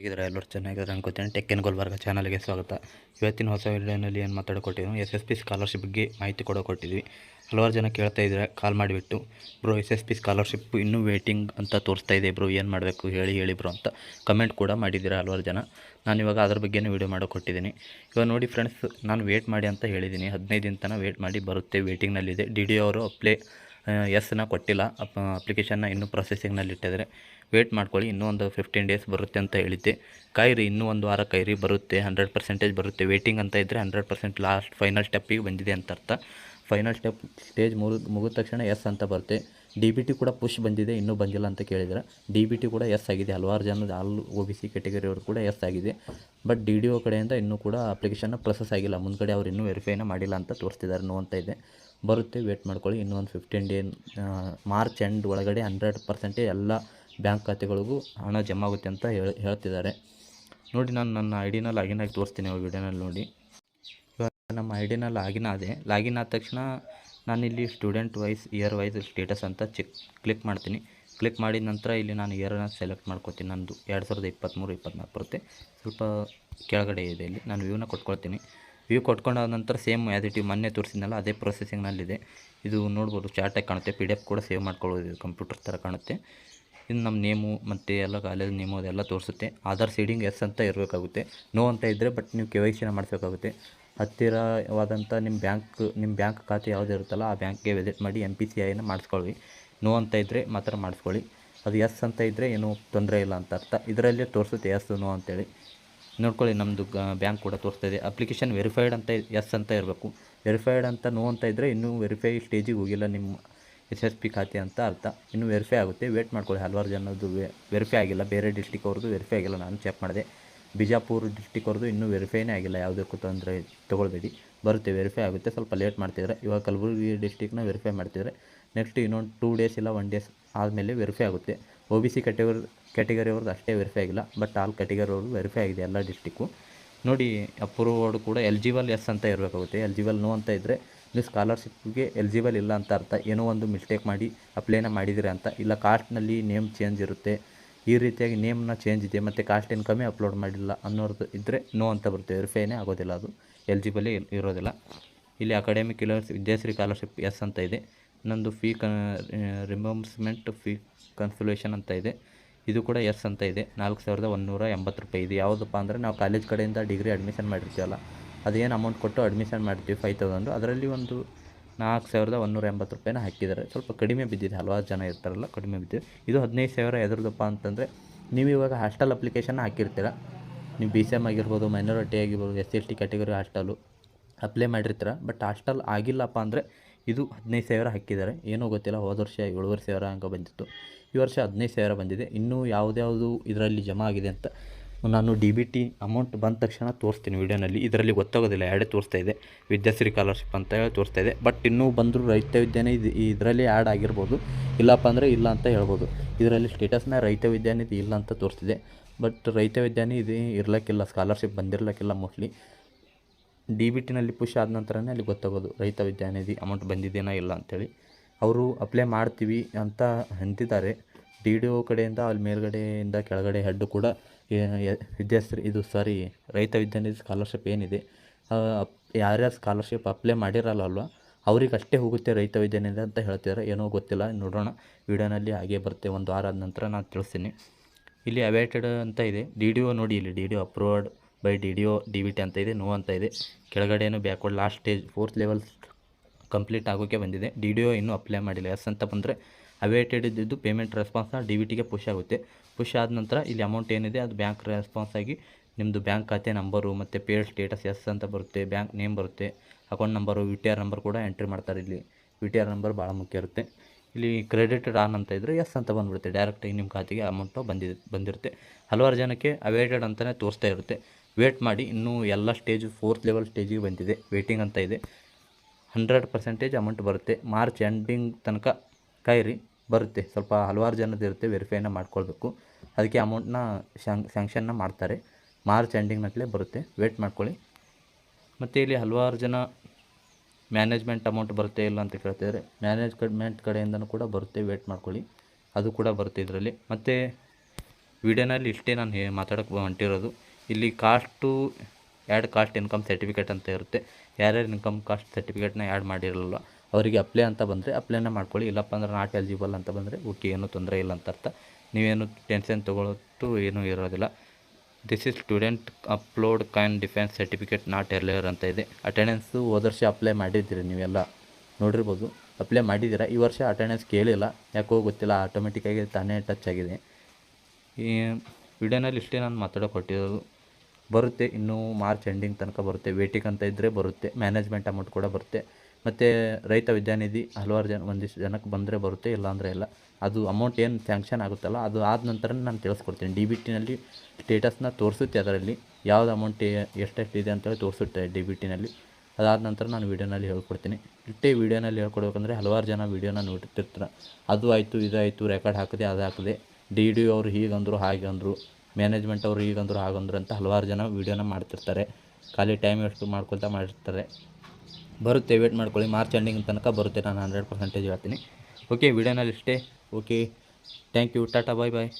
ಹೇಗಿದ್ದಾರೆ ಎಲ್ಲರೂ ಚೆನ್ನಾಗಿದ್ದಾರೆ ಅನ್ಕೋತೀನಿ. ಟೆಕ್ ಇನ್ ಗುಲ್ಬರ್ಗ ಚಾನಲ್ಗೆ ಸ್ವಾಗತ. ಇವತ್ತಿನ ಹೊಸ ವಿಡಿಯೋನಲ್ಲಿ ಏನು ಮಾತಾಡಿಕೊಟ್ಟಿದ್ವಿ, ಎಸ್ ಎಸ್ ಪಿ ಸ್ಕಾಲರ್ಶಿಪ್ ಬಗ್ಗೆ ಮಾಹಿತಿ ಕೊಟ್ಟಿದ್ವಿ. ಹಲವಾರು ಜನ ಕೇಳ್ತಾ ಇದ್ದಾರೆ ಕಾಲ್ ಮಾಡಿಬಿಟ್ಟು, bro S S P scholarship ಇನ್ನೂ ವೇಟಿಂಗ್ ಅಂತ ತೋರಿಸ್ತಾ ಇದೆ ಬ್ರೋ, ಏನು ಮಾಡಬೇಕು ಹೇಳಿ ಬ್ರೋ ಅಂತ ಕಮೆಂಟ್ ಕೂಡ ಮಾಡಿದ್ದೀರಾ ಹಲವಾರು ಜನ. ನಾನು ಇವಾಗ ಅದ್ರ ಬಗ್ಗೆನೇ ವೀಡಿಯೋ ಕೊಟ್ಟಿದ್ದೀನಿ. ಇವಾಗ ನೋಡಿ ಫ್ರೆಂಡ್ಸ್, ನಾನು ವೇಟ್ ಮಾಡಿ ಅಂತ ಹೇಳಿದ್ದೀನಿ. 15 ದಿನ ತನಕ ವೇಟ್ ಮಾಡಿ ಬರುತ್ತೆ, ವೇಟಿಂಗ್ನಲ್ಲಿದೆ. ಡಿ ಡಿ ಅವರು ಎಸ್ನ ಕೊಟ್ಟಿಲ್ಲ, ಅಪ್ಲಿಕೇಶನ್ನ ಇನ್ನೂ ಪ್ರೊಸೆಸಿಂಗ್ನಲ್ಲಿಟ್ಟಿದ್ದಾರೆ. ವೇಟ್ ಮಾಡ್ಕೊಳ್ಳಿ, ಇನ್ನೂ ಒಂದು 15 ಡೇಸ್ ಬರುತ್ತೆ ಅಂತ ಹೇಳಿದ್ದೆ. ಕಾಯಿರಿ, ಇನ್ನೂ ಒಂದು ವಾರ ಕಾಯಿರಿ, ಬರುತ್ತೆ. 100% ಬರುತ್ತೆ. ವೇಟಿಂಗ್ ಅಂತ ಇದ್ದರೆ 100% ಲಾಸ್ಟ್ ಫೈನಲ್ ಸ್ಟೆಪ್ಪಿಗೆ ಬಂದಿದೆ ಅಂತ ಅರ್ಥ. ಫೈನಲ್ ಸ್ಟೇಜ್ ಮುಗಿದ ತಕ್ಷಣ ಎಸ್ ಅಂತ ಬರುತ್ತೆ. ಡಿ ಬಿ ಟಿ ಕೂಡ ಪುಷ್ ಬಂದಿದೆ, ಇನ್ನೂ ಬಂದಿಲ್ಲ ಅಂತ ಕೇಳಿದ್ರೆ ಡಿ ಬಿ ಟಿ ಕೂಡ ಎಸ್ ಆಗಿದೆ. ಹಲವಾರು ಜನದ ಒ ಬಿ ಸಿ ಕ್ಯಾಟಗರಿಯವರು ಕೂಡ ಎಸ್ ಆಗಿದೆ. ಬಟ್ ಡಿ ಡಿ ಒ ಕಡೆಯಿಂದ ಇನ್ನೂ ಕೂಡ ಅಪ್ಲಿಕೇಶನ್ನ ಪ್ರೊಸೆಸ್ ಆಗಿಲ್ಲ. ಮುಂದ್ಗಡೆ ಅವ್ರು ಇನ್ನೂ ವೆರಿಫೈನ ಮಾಡಿಲ್ಲ ಅಂತ ತೋರಿಸ್ತಿದ್ದಾರೆ, ನೋ ಅಂತ ಇದೆ. ಬರುತ್ತೆ, ವೇಟ್ ಮಾಡ್ಕೊಳ್ಳಿ. ಇನ್ನೂ ಒಂದು 15 ಡೇ, ಮಾರ್ಚ್ ಎಂಡ್ ಒಳಗಡೆ 100% ಎಲ್ಲ ಬ್ಯಾಂಕ್ ಖಾತೆಗಳಿಗೂ ಹಣ ಜಮಾ ಆಗುತ್ತೆ ಅಂತ ಹೇಳ್ತಿದ್ದಾರೆ. ನೋಡಿ, ನಾನು ನನ್ನ ಐ ಡಿನ ಲಾಗಿನ್ ಆಗಿ ತೋರಿಸ್ತೀನಿ ಇವಾಗ ವಿಡಿಯೋನಲ್ಲಿ ನೋಡಿ. ಇವಾಗ ನಮ್ಮ ಐ ಡಿನ ಲಾಗಿನ್ ಆದ ತಕ್ಷಣ ನಾನಿಲ್ಲಿ student wise, year wise status ಅಂತ ಕ್ಲಿಕ್ ಮಾಡ್ತೀನಿ. ಕ್ಲಿಕ್ ಮಾಡಿದ ನಂತರ ಇಲ್ಲಿ ನಾನು ಇಯರನ್ನು ಸೆಲೆಕ್ಟ್ ಮಾಡ್ಕೊತೀನಿ. ನಂದು 2023-24 ಬರುತ್ತೆ. ಸ್ವಲ್ಪ ಕೆಳಗಡೆ ಇದೆ, ಇಲ್ಲಿ ನಾನು ವ್ಯೂನ ಕೊಟ್ಕೊಳ್ತೀನಿ. ವ್ಯೂ ಕೊಟ್ಕೊಂಡಾದ ನಂತರ ಸೇಮ್ ಆ್ಯಸ್ ಇಟ್ ಮೊನ್ನೆ ತೋರಿಸಿದ್ನಲ್ಲ ಅದೇ ಪ್ರೊಸೆಸಿಂಗ್ನಲ್ಲಿದೆ. ಇದು ನೋಡ್ಬೋದು, ಚಾರ್ಟಾಗಿ ಕಾಣುತ್ತೆ. PDF ಕೂಡ ಸೇವ್ ಮಾಡ್ಕೊಳ್ಳೋದು, ಇದು ಕಂಪ್ಯೂಟರ್ ಥರ ಕಾಣುತ್ತೆ. ಇದು ನಮ್ಮ ನೇಮು ಮತ್ತು ಎಲ್ಲ ಕಾಲೇಜ್ ನೇಮು ಅದೆಲ್ಲ ತೋರಿಸುತ್ತೆ. ಆಧಾರ್ ಸೀಡಿಂಗ್ ಎಸ್ ಅಂತ ಇರಬೇಕಾಗುತ್ತೆ. ನೋ ಅಂತ ಇದ್ದರೆ ಬಟ್ ನೀವು KYC ಮಾಡಿಸ್ಬೇಕಾಗುತ್ತೆ. ಹತ್ತಿರವಾದಂಥ ನಿಮ್ಮ ಬ್ಯಾಂಕ್ ಖಾತೆ ಯಾವುದು ಇರುತ್ತಲ್ಲ ಆ ಬ್ಯಾಂಕ್ಗೆ ವಿಸಿಟ್ ಮಾಡಿ MPCIನ ಮಾಡಿಸ್ಕೊಳ್ಳಿ. ನೋ ಅಂತ ಇದ್ದರೆ ಮಾತ್ರ ಮಾಡಿಸ್ಕೊಳ್ಳಿ. ಅದು ಎಸ್ ಅಂತ ಇದ್ದರೆ ಏನೂ ತೊಂದರೆ ಇಲ್ಲ ಅಂತ ಅರ್ಥ. ಇದರಲ್ಲೇ ತೋರಿಸುತ್ತೆ ಎಸ್ ನೋ ಅಂತೇಳಿ. ನೋಡ್ಕೊಳ್ಳಿ, ನಮ್ಮದು ಬ್ಯಾಂಕ್ ಕೂಡ ತೋರಿಸ್ತಾ ಇದೆ. ಅಪ್ಲಿಕೇಶನ್ ವೆರಿಫೈಡ್ ಅಂತ ಎಸ್ ಅಂತ ಇರಬೇಕು. ವೆರಿಫೈಡ್ ಅಂತ ನೋ ಅಂತ ಇದ್ದರೆ ಇನ್ನೂ ವೆರಿಫೈ ಸ್ಟೇಜಿಗೆ ಹೋಗಿಲ್ಲ ನಿಮ್ಮ SSP ಖಾತೆ ಅಂತ ಅರ್ಥ. ಇನ್ನೂ ವೆರಿಫೈ ಆಗುತ್ತೆ, ವೇಟ್ ಮಾಡ್ಕೊಳ್ಳಿ. ಹಲವಾರು ಜನದ್ದು ವೆರಿಫೈ ಆಗಿಲ್ಲ. ಬೇರೆ ಡಿಸ್ಟಿಕ್ ಅವ್ರದ್ದು ವೆರಿಫೈ ಆಗಿಲ್ಲ, ನಾನು ಚೆಕ್ ಮಾಡಿದೆ. ಬಿಜಾಪುರ ಡಿಸ್ಟಿಕ್ ಅವ್ರದ್ದು ಇನ್ನೂ ವೆರಿಫೈನೇ ಆಗಿಲ್ಲ. ಯಾವುದಕ್ಕೂ ತೊಂದರೆ ತೊಗೊಳ್ಬೇಡಿ, ಬರುತ್ತೆ, ವೆರಿಫೈ ಆಗುತ್ತೆ. ಸ್ವಲ್ಪ ಲೇಟ್ ಮಾಡ್ತಿದ್ದಾರೆ. ಇವಾಗ ಕಲಬುರಗಿ ಡಿಸ್ಟಿಕ್ನ ವೆರಿಫೈ ಮಾಡ್ತಿದ್ದಾರೆ. ನೆಕ್ಸ್ಟ್ ಇನ್ನೊಂದು 2 ಡೇಸ್ ಇಲ್ಲ 1 ಡೇಸ್ ಆದಮೇಲೆ ವೆರಿಫೈ ಆಗುತ್ತೆ. OBC ಕ್ಯಾಟಗರಿ ಅವ್ರದ್ದು ಅಷ್ಟೇ ವೆರಿಫೈ ಆಗಿಲ್ಲ, ಬಟ್ ಆಲ್ ಕ್ಯಾಟಗರಿ ಅವ್ರದ್ದು ವೆರಿಫೈ ಆಗಿದೆ ಎಲ್ಲ ಡಿಸ್ಟಿಕ್ಕು. ನೋಡಿ, ಅಪ್ರೂವ್ಡ್ ಕೂಡ ಎಲಿಜಿಬಲ್ ಎಸ್ ಅಂತ ಇರಬೇಕಾಗುತ್ತೆ. ಎಲಿಜಿಬಲ್ ನೋ ಅಂತ ಇದ್ದರೆ ನೀವು ಸ್ಕಾಲರ್ಶಿಪ್ಗೆ ಎಲಿಜಿಬಲ್ ಇಲ್ಲ ಅಂತ ಅರ್ಥ. ಏನೋ ಒಂದು ಮಿಸ್ಟೇಕ್ ಮಾಡಿ ಅಪ್ಲೈನ ಮಾಡಿದಿರಿ ಅಂತ. ಇಲ್ಲ ಕಾಸ್ಟ್ನಲ್ಲಿ ನೇಮ್ ಚೇಂಜ್ ಇರುತ್ತೆ, ಈ ರೀತಿಯಾಗಿ ನೇಮ್ನ ಚೇಂಜ್ ಇದೆ ಮತ್ತು ಕಾಸ್ಟ್ ಇನ್ಕಮೇ ಅಪ್ಲೋಡ್ ಮಾಡಿಲ್ಲ ಅನ್ನೋದು ಇದ್ದರೆ ನೋ ಅಂತ ಬರುತ್ತೆ. ವೆರಿಫೈನೇ ಆಗೋದಿಲ್ಲ, ಅದು ಎಲಿಜಿಬಲೇ ಇರೋದಿಲ್ಲ. ಇಲ್ಲಿ academic years Vidyashri scholarship yes ಅಂತ ಇದೆ. ನಂದು ರಿಮೆಂಬರ್ಸ್ಮೆಂಟ್ ಫೀ ಕನ್ಸಲ್ಯೂಷನ್ ಅಂತ ಇದೆ, ಇದು ಕೂಡ ಎಸ್ ಅಂತ ಇದೆ. 4180 ರೂಪಾಯಿ. ಇದು ಯಾವುದಪ್ಪ ಅಂದರೆ ನಾವು ಕಾಲೇಜ್ ಕಡೆಯಿಂದ ಡಿಗ್ರಿ ಅಡ್ಮಿಷನ್ ಮಾಡಿರ್ತೀವಲ್ಲ, ಅದೇನು ಅಮೌಂಟ್ ಕೊಟ್ಟು ಅಡ್ಮಿಷನ್ ಮಾಡ್ತೀವಿ 5000, ಅದರಲ್ಲಿ ಒಂದು 4180 ರೂಪಾಯಿನ ಹಾಕಿದ್ದಾರೆ. ಸ್ವಲ್ಪ ಕಡಿಮೆ ಬಿದ್ದಿದೆ, ಹಲವಾರು ಜನ ಇರ್ತಾರಲ್ಲ, ಕಡಿಮೆ ಬಿದ್ದಿದೆ. ಇದು 15,000 ಎದ್ರದಪ್ಪ ಅಂತಂದರೆ, ನೀವು ಇವಾಗ ಹಾಸ್ಟೆಲ್ ಅಪ್ಲಿಕೇಶನ್ ಹಾಕಿರ್ತೀರ. ನೀವು BCM ಆಗಿರ್ಬೋದು, ಮೈನಾರಿಟಿ ಆಗಿರ್ಬೋದು, SC ST category hostel apply ಮಾಡಿರ್ತೀರ. ಬಟ್ ಹಾಸ್ಟೆಲ್ ಆಗಿಲ್ಲಪ್ಪ ಅಂದರೆ ಇದು 15,000 ಹಾಕಿದ್ದಾರೆ. ಏನೂ ಗೊತ್ತಿಲ್ಲ, ಹೋದ ವರ್ಷ 7,500 ಹಂಗೆ ಬಂದಿತ್ತು. ಈ ವರ್ಷ 15,000 ಬಂದಿದೆ. ಇನ್ನೂ ಯಾವುದ್ಯಾವುದು ಇದರಲ್ಲಿ ಜಮಾ ಆಗಿದೆ ಅಂತ ನಾನು DBT ಅಮೌಂಟ್ ಬಂದ ತಕ್ಷಣ ತೋರಿಸ್ತೀನಿ ವಿಡಿಯೋನಲ್ಲಿ. ಇದರಲ್ಲಿ ಗೊತ್ತಾಗೋದಿಲ್ಲ, ಎರಡೇ ತೋರಿಸ್ತಾ ಇದೆ. ವಿದ್ಯಾಶ್ರೀ ಸ್ಕಾಲರ್ಶಿಪ್ ಅಂತ ಹೇಳಿ ತೋರಿಸ್ತಾ ಇದೆ. ಬಟ್ ಇನ್ನೂ ಬಂದರೂ ರೈತ ವಿದ್ಯಾನಿಧಿ ಇದರಲ್ಲಿ ಆ್ಯಡ್ ಆಗಿರ್ಬೋದು, ಇಲ್ಲಪ್ಪ ಅಂದರೆ ಇಲ್ಲ ಅಂತ ಹೇಳ್ಬೋದು. ಇದರಲ್ಲಿ ಸ್ಟೇಟಸ್ನ ರೈತ ವಿದ್ಯಾನಿಧಿ ಇಲ್ಲ ಅಂತ ತೋರಿಸ್ತಿದೆ. ಬಟ್ ರೈತ ವಿದ್ಯಾನಿಧಿ ಇರಲಿಕ್ಕಿಲ್ಲ, ಸ್ಕಾಲರ್ಶಿಪ್ ಬಂದಿರಲಿಕ್ಕಿಲ್ಲ ಮೋಸ್ಟ್ಲಿ. DBTನಲ್ಲಿ ಪುಷ್ ಆದ ನಂತರನೇ ಅಲ್ಲಿ ಗೊತ್ತಾಗೋದು ರೈತ ವಿದ್ಯಾನಿಧಿ ಅಮೌಂಟ್ ಬಂದಿದ್ದೇನೋ ಇಲ್ಲ ಅಂಥೇಳಿ. ಅವರು ಅಪ್ಲೈ ಮಾಡ್ತೀವಿ ಅಂತ ಅಂತಿದ್ದಾರೆ. DDO ಕಡೆಯಿಂದ ಅಲ್ಲಿ ಮೇಲ್ಗಡೆಯಿಂದ ಕೆಳಗಡೆ ಹೆಡ್ಡು ಕೂಡ ರೈತ ವಿದ್ಯಾನಿಧಿ ಸ್ಕಾಲರ್ಶಿಪ್ ಏನಿದೆ, ಯಾರ್ಯಾರು ಸ್ಕಾಲರ್ಶಿಪ್ ಅಪ್ಲೈ ಮಾಡಿರಲ್ಲ ಅವ್ರಿಗೆ ಅಷ್ಟೇ ಹೋಗುತ್ತೆ ರೈತ ವಿದ್ಯಾನಿಧಿ ಅಂತ ಹೇಳ್ತಿದ್ದಾರೆ. ಏನೋ ಗೊತ್ತಿಲ್ಲ, ನೋಡೋಣ. ವಿಡಿಯೋನಲ್ಲಿ ಹಾಗೆ ಬರುತ್ತೆ. ಒಂದು ವಾರ ಆದ ನಂತರ ನಾನು ತಿಳಿಸ್ತೀನಿ. ಇಲ್ಲಿ ಅವೇಟೆಡ್ ಅಂತ ಇದೆ. DDO ನೋಡಿ, ಇಲ್ಲಿ DDO approved by DDO DBT ಅಂತ ಇದೆ, ನೋ ಅಂತ ಇದೆ. ಕೆಳಗಡೆನೂ backward last stage 4th level complete ಆಗೋಕ್ಕೆ ಬಂದಿದೆ. DDO ಇನ್ನೂ ಅಪ್ಲೈ ಮಾಡಿಲ್ಲ. ಎಸ್ ಅಂತ ಬಂದರೆ ಅವೇಟೆಡ್ ಇದ್ದಿದ್ದು ಪೇಮೆಂಟ್ ರೆಸ್ಪಾನ್ಸ್ನ DBTಗೆ ಪುಷ್ ಆಗುತ್ತೆ. ಪುಷ್ ಆದ ನಂತರ ಇಲ್ಲಿ ಅಮೌಂಟ್ ಏನಿದೆ ಅದು ಬ್ಯಾಂಕ್ ರೆಸ್ಪಾನ್ಸ್ ಆಗಿ ನಿಮ್ಮದು ಬ್ಯಾಂಕ್ ಖಾತೆ ನಂಬರು ಮತ್ತು ಪೇಡ್ ಸ್ಟೇಟಸ್ ಎಸ್ ಅಂತ ಬರುತ್ತೆ, ಬ್ಯಾಂಕ್ ನೇಮ್ ಬರುತ್ತೆ, ಅಕೌಂಟ್ ನಂಬರು, UTR ನಂಬರ್ ಕೂಡ ಎಂಟ್ರಿ ಮಾಡ್ತಾರೆ. ಇಲ್ಲಿ UTR ನಂಬರ್ ಭಾಳ ಮುಖ್ಯ ಇರುತ್ತೆ. ಇಲ್ಲಿ ಕ್ರೆಡಿಟೆಡ್ ಆನ್ ಅಂತ ಇದ್ದರೆ ಎಸ್ ಅಂತ ಬಂದುಬಿಡುತ್ತೆ, ಡೈರೆಕ್ಟಾಗಿ ನಿಮ್ಮ ಖಾತೆಗೆ ಅಮೌಂಟು ಬಂದಿರುತ್ತೆ. ಹಲವಾರು ಜನಕ್ಕೆ ಅವೇಟೆಡ್ ಅಂತಲೇ ತೋರಿಸ್ತಾ ಇರುತ್ತೆ. ವೇಟ್ ಮಾಡಿ, ಇನ್ನೂ ಎಲ್ಲ ಸ್ಟೇಜು 4th ಲೆವೆಲ್ ಸ್ಟೇಜಿಗೆ ಬಂದಿದೆ, ವೇಟಿಂಗ್ ಅಂತ ಇದೆ. 100% ಅಮೌಂಟ್ ಬರುತ್ತೆ. ಮಾರ್ಚ್ ಎಂಡಿಂಗ್ ತನಕ ಕಾಯಿರಿ, ಬರುತ್ತೆ. ಸ್ವಲ್ಪ ಹಲವಾರು ಜನದ್ದು ಇರುತ್ತೆ, ವೆರಿಫೈನ ಮಾಡ್ಕೊಳ್ಬೇಕು. ಅದಕ್ಕೆ ಅಮೌಂಟ್ನ ಸ್ಯಾಂಕ್ಷನ್ನ ಮಾಡ್ತಾರೆ. ಮಾರ್ಚ್ ಎಂಡಿಂಗ್ನಲ್ಲೇ ಬರುತ್ತೆ, ವೇಟ್ ಮಾಡ್ಕೊಳ್ಳಿ. ಮತ್ತು ಇಲ್ಲಿ ಹಲವಾರು ಜನ ಮ್ಯಾನೇಜ್ಮೆಂಟ್ ಅಮೌಂಟ್ ಬರುತ್ತೆ ಇಲ್ಲ ಅಂತ ಕೇಳ್ತಿದ್ದಾರೆ. ಮ್ಯಾನೇಜ್ಮೆಂಟ್ ಕಡೆಯಿಂದನೂ ಕೂಡ ಬರುತ್ತೆ, ವೇಟ್ ಮಾಡ್ಕೊಳ್ಳಿ, ಅದು ಕೂಡ ಬರುತ್ತೆ ಇದರಲ್ಲಿ. ಮತ್ತು ವಿಡಿಯೋನಲ್ಲಿ ಇಷ್ಟೇ ನಾನು ಮಾತಾಡೋಕ್ಕೆ ಹೊಂಟಿರೋದು. ಇಲ್ಲಿ ಕಾಸ್ಟ್ ಇನ್ಕಮ್ ಸರ್ಟಿಫಿಕೇಟ್ ಅಂತ ಇರುತ್ತೆ. ಯಾರ್ಯಾರು ಇನ್ಕಮ್ ಕಾಸ್ಟ್ ಸರ್ಟಿಫಿಕೇಟ್ನ ಆ್ಯಡ್ ಮಾಡಿರಲ್ಲ ಅವರಿಗೆ ಅಪ್ಲೈ ಅಂತ ಬಂದರೆ ಅಪ್ಲೈನ ಮಾಡ್ಕೊಳ್ಳಿ. ಇಲ್ಲಪ್ಪ ಅಂದ್ರೆ ನಾಟ್ ಎಲಿಜಿಬಲ್ ಅಂತ ಬಂದರೆ ಓಕೆ, ಏನೂ ತೊಂದರೆ ಇಲ್ಲ ಅಂತ ಅರ್ಥ. ನೀವೇನು ಟೆನ್ಷನ್ ತೊಗೊಳ್ಳೋದು ಏನೂ ಇರೋದಿಲ್ಲ. This is student upload kind defence certificate not earlier ಅಂತ ಇದೆ. ಅಟೆಂಡೆನ್ಸು ಹೋದ ವರ್ಷ ಅಪ್ಲೈ ಮಾಡಿದ್ದೀರಿ, ನೀವೆಲ್ಲ ನೋಡಿರ್ಬೋದು. ಅಪ್ಲೈ ಮಾಡಿದ್ದೀರಾ. ಈ ವರ್ಷ ಅಟೆಂಡೆನ್ಸ್ ಕೇಳಿಲ್ಲ, ಯಾಕೋ ಗೊತ್ತಿಲ್ಲ, ಆಟೋಮೆಟಿಕ್ಕಾಗಿ ತಾನೇ ಟಚ್ ಆಗಿದೆ. ಈ ವಿಡಿಯೋನಲ್ಲಿ ಇಷ್ಟೇ ನಾನು ಮಾತಾಡೋಕೆ ಹೊರಟಿರೋದು. ಬರುತ್ತೆ, ಇನ್ನೂ ಮಾರ್ಚ್ ಎಂಡಿಂಗ್ ತನಕ ಬರುತ್ತೆ. ವೇಟಿಂಗ್ ಅಂತ ಇದ್ದರೆ ಬರುತ್ತೆ. ಮ್ಯಾನೇಜ್ಮೆಂಟ್ ಅಮೌಂಟ್ ಕೂಡ ಬರುತ್ತೆ. ಮತ್ತು ರೈತ ವಿದ್ಯಾನಿಧಿ ಹಲವಾರು ಒಂದಿಷ್ಟು ಜನಕ್ಕೆ ಬಂದರೆ ಬರುತ್ತೆ, ಇಲ್ಲಾಂದರೆ ಇಲ್ಲ. ಅದು ಅಮೌಂಟ್ ಏನು ಸ್ಯಾಂಕ್ಷನ್ ಆಗುತ್ತಲ್ಲ, ಅದು ಆದ ನಂತರ ನಾನು ತಿಳಿಸ್ಕೊಡ್ತೀನಿ. ಡಿ ಬಿ ಟಿನಲ್ಲಿ ಸ್ಟೇಟಸ್ನ ತೋರಿಸುತ್ತೆ, ಅದರಲ್ಲಿ ಯಾವ್ದು ಅಮೌಂಟ್ ಎಷ್ಟೆಷ್ಟಿದೆ ಅಂತೇಳಿ ತೋರಿಸುತ್ತೆ ಡಿ ಬಿ ಟಿನಲ್ಲಿ. ಅದಾದ ನಂತರ ನಾನು ವೀಡಿಯೋನಲ್ಲಿ ಹೇಳ್ಕೊಡ್ತೀನಿ. ಇಷ್ಟೇ ವೀಡಿಯೋನಲ್ಲಿ ಹೇಳ್ಕೊಡ್ಬೇಕಂದ್ರೆ ಹಲವಾರು ಜನ ವೀಡಿಯೋನ ನೋಡ್ತಿರ್ತಾರೆ. ಅದು ಆಯಿತು, ಇದಾಯಿತು, ರೆಕಾರ್ಡ್ ಹಾಕಿದೆ, ಅದು ಹಾಕಿದೆ, ಡಿ ಡಿ ಅವರು ಹೀಗಂದರು ಹಾಗಂದರು, ಮ್ಯಾನೇಜ್ಮೆಂಟ್ ಅವರು ಹೀಗಂದರು ಹಾಗಂದ್ರು ಅಂತ ಹಲವಾರು ಜನ ವೀಡಿಯೋನ ಮಾಡ್ತಿರ್ತಾರೆ. ಖಾಲಿ ಟೈಮ್ ವೇಸ್ಟ್ ಮಾಡ್ಕೊಳ್ತಾ ಮಾಡಿರ್ತಾರೆ. ಬರುತ್ತೆ, ವೇಟ್ ಮಾಡ್ಕೊಳ್ಳಿ. ಮಾರ್ಚ್ ಎಂಡಿಂಗ್ ತನಕ ಬರುತ್ತೆ, ನಾನು 100% ಹೇಳ್ತೀನಿ. ಓಕೆ, ವೀಡಿಯೋನಲ್ಲಿ ಇಷ್ಟೇ. ಓಕೆ, ಥ್ಯಾಂಕ್ ಯು, ಟಾಟಾ, ಬಾಯ್ ಬಾಯ್.